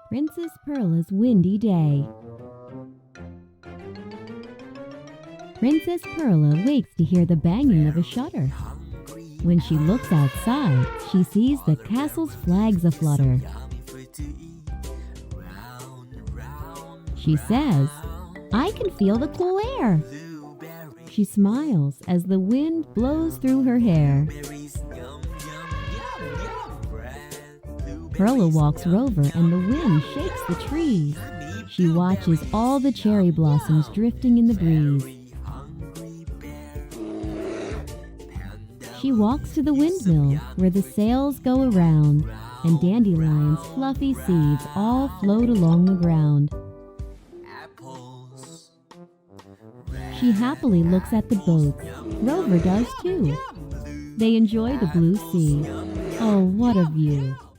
Princess Pearla's windy day. Princess Pearla wakes to hear the banging of a shutter. When she looks outside, she sees the castle's flags aflutter. She says, "I can feel the cool air." She smiles as the wind blows through her hair. Pearla walks Rover and the wind shakes the trees. She watches all the cherry blossoms drifting in the breeze. She walks to the windmill where the sails go around and dandelions' fluffy seeds all float along the ground. She happily looks at the boats. Rover does too. They enjoy the blue sea. Oh, what a view!